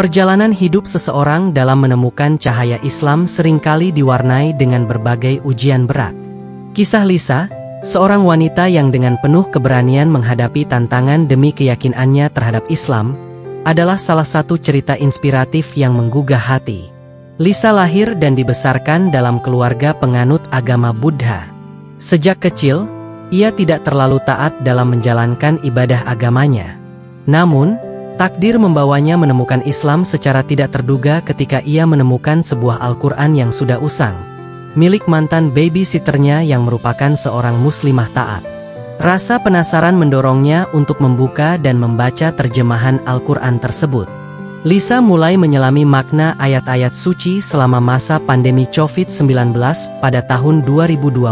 Perjalanan hidup seseorang dalam menemukan cahaya Islam seringkali diwarnai dengan berbagai ujian berat. Kisah Lisa, seorang wanita yang dengan penuh keberanian menghadapi tantangan demi keyakinannya terhadap Islam, adalah salah satu cerita inspiratif yang menggugah hati. Lisa lahir dan dibesarkan dalam keluarga penganut agama Buddha. Sejak kecil, ia tidak terlalu taat dalam menjalankan ibadah agamanya. Namun, takdir membawanya menemukan Islam secara tidak terduga ketika ia menemukan sebuah Al-Quran yang sudah usang, milik mantan babysitternya yang merupakan seorang muslimah taat. Rasa penasaran mendorongnya untuk membuka dan membaca terjemahan Al-Quran tersebut. Lisa mulai menyelami makna ayat-ayat suci selama masa pandemi COVID-19 pada tahun 2020.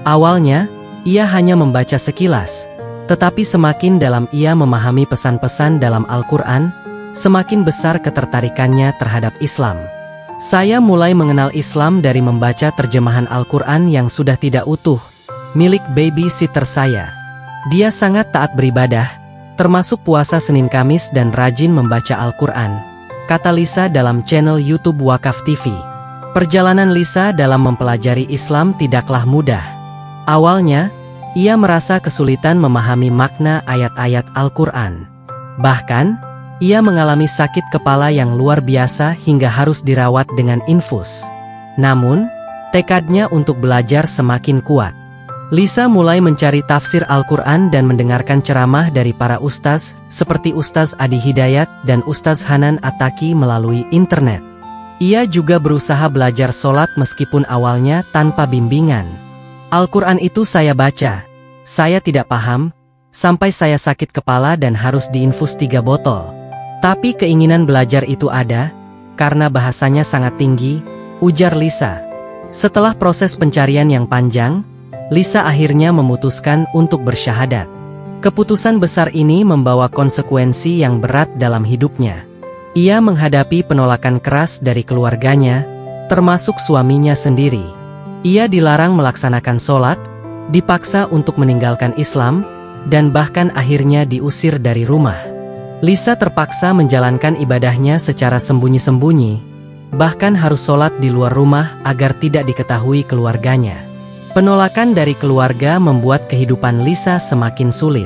Awalnya, ia hanya membaca sekilas, tetapi semakin dalam ia memahami pesan-pesan dalam Al-Quran, semakin besar ketertarikannya terhadap Islam. Saya mulai mengenal Islam dari membaca terjemahan Al-Quran yang sudah tidak utuh, milik babysitter saya. Dia sangat taat beribadah, termasuk puasa Senin Kamis dan rajin membaca Al-Quran, kata Lisa dalam channel YouTube Wakaf TV. Perjalanan Lisa dalam mempelajari Islam tidaklah mudah. Awalnya, ia merasa kesulitan memahami makna ayat-ayat Al-Quran. Bahkan, ia mengalami sakit kepala yang luar biasa hingga harus dirawat dengan infus. Namun, tekadnya untuk belajar semakin kuat. Lisa mulai mencari tafsir Al-Quran dan mendengarkan ceramah dari para ustaz seperti Ustaz Adi Hidayat dan Ustaz Hanan Attaqi melalui internet. Ia juga berusaha belajar sholat meskipun awalnya tanpa bimbingan. Al-Quran itu saya baca, saya tidak paham, sampai saya sakit kepala dan harus diinfus 3 botol. Tapi keinginan belajar itu ada, karena bahasanya sangat tinggi, ujar Lisa. Setelah proses pencarian yang panjang, Lisa akhirnya memutuskan untuk bersyahadat. Keputusan besar ini membawa konsekuensi yang berat dalam hidupnya. Ia menghadapi penolakan keras dari keluarganya, termasuk suaminya sendiri. Ia dilarang melaksanakan sholat, dipaksa untuk meninggalkan Islam, dan bahkan akhirnya diusir dari rumah. Lisa terpaksa menjalankan ibadahnya secara sembunyi-sembunyi, bahkan harus sholat di luar rumah agar tidak diketahui keluarganya. Penolakan dari keluarga membuat kehidupan Lisa semakin sulit.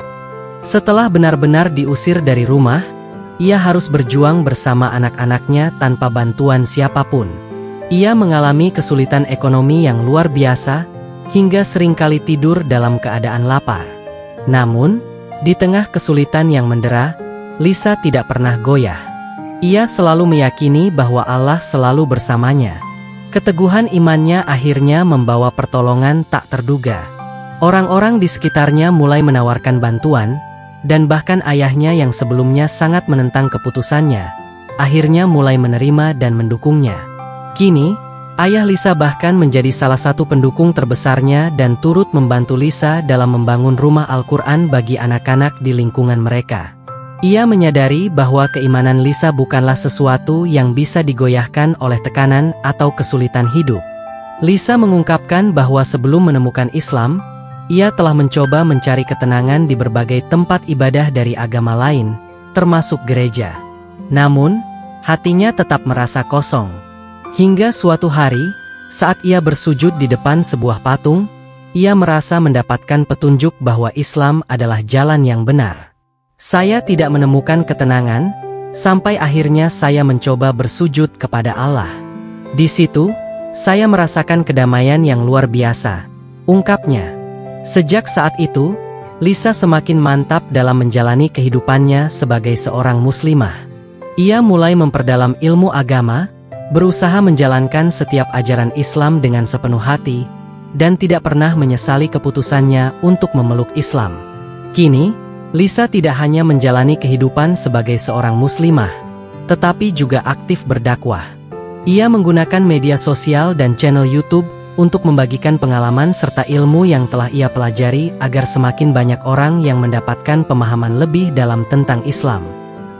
Setelah benar-benar diusir dari rumah, ia harus berjuang bersama anak-anaknya tanpa bantuan siapapun. Ia mengalami kesulitan ekonomi yang luar biasa, hingga seringkali tidur dalam keadaan lapar. Namun, di tengah kesulitan yang mendera, Lisa tidak pernah goyah. Ia selalu meyakini bahwa Allah selalu bersamanya. Keteguhan imannya akhirnya membawa pertolongan tak terduga. Orang-orang di sekitarnya mulai menawarkan bantuan, dan bahkan ayahnya yang sebelumnya sangat menentang keputusannya, akhirnya mulai menerima dan mendukungnya. Kini, ayah Lisa bahkan menjadi salah satu pendukung terbesarnya dan turut membantu Lisa dalam membangun rumah Al-Quran bagi anak-anak di lingkungan mereka. Ia menyadari bahwa keimanan Lisa bukanlah sesuatu yang bisa digoyahkan oleh tekanan atau kesulitan hidup. Lisa mengungkapkan bahwa sebelum menemukan Islam, ia telah mencoba mencari ketenangan di berbagai tempat ibadah dari agama lain, termasuk gereja. Namun, hatinya tetap merasa kosong. Hingga suatu hari, saat ia bersujud di depan sebuah patung, ia merasa mendapatkan petunjuk bahwa Islam adalah jalan yang benar. Saya tidak menemukan ketenangan, sampai akhirnya saya mencoba bersujud kepada Allah. Di situ, saya merasakan kedamaian yang luar biasa, ungkapnya. Sejak saat itu, Lisa semakin mantap dalam menjalani kehidupannya sebagai seorang muslimah. Ia mulai memperdalam ilmu agama, berusaha menjalankan setiap ajaran Islam dengan sepenuh hati, dan tidak pernah menyesali keputusannya untuk memeluk Islam. Kini, Lisa tidak hanya menjalani kehidupan sebagai seorang muslimah, tetapi juga aktif berdakwah. Ia menggunakan media sosial dan channel YouTube untuk membagikan pengalaman serta ilmu yang telah ia pelajari agar semakin banyak orang yang mendapatkan pemahaman lebih dalam tentang Islam.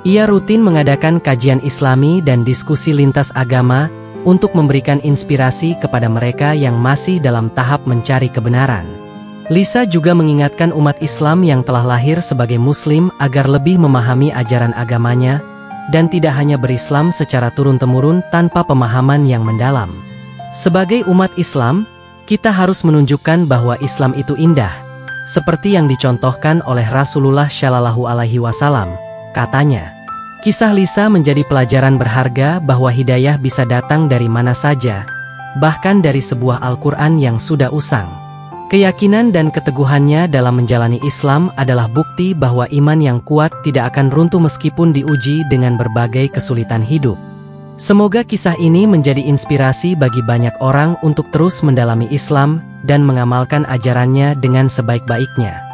Ia rutin mengadakan kajian Islami dan diskusi lintas agama untuk memberikan inspirasi kepada mereka yang masih dalam tahap mencari kebenaran. Lisa juga mengingatkan umat Islam yang telah lahir sebagai Muslim agar lebih memahami ajaran agamanya, dan tidak hanya berislam secara turun-temurun tanpa pemahaman yang mendalam. Sebagai umat Islam, kita harus menunjukkan bahwa Islam itu indah, seperti yang dicontohkan oleh Rasulullah Shallallahu Alaihi Wasallam. Katanya, kisah Lisa menjadi pelajaran berharga bahwa hidayah bisa datang dari mana saja, bahkan dari sebuah Al-Quran yang sudah usang. Keyakinan dan keteguhannya dalam menjalani Islam adalah bukti bahwa iman yang kuat tidak akan runtuh meskipun diuji dengan berbagai kesulitan hidup. Semoga kisah ini menjadi inspirasi bagi banyak orang untuk terus mendalami Islam dan mengamalkan ajarannya dengan sebaik-baiknya.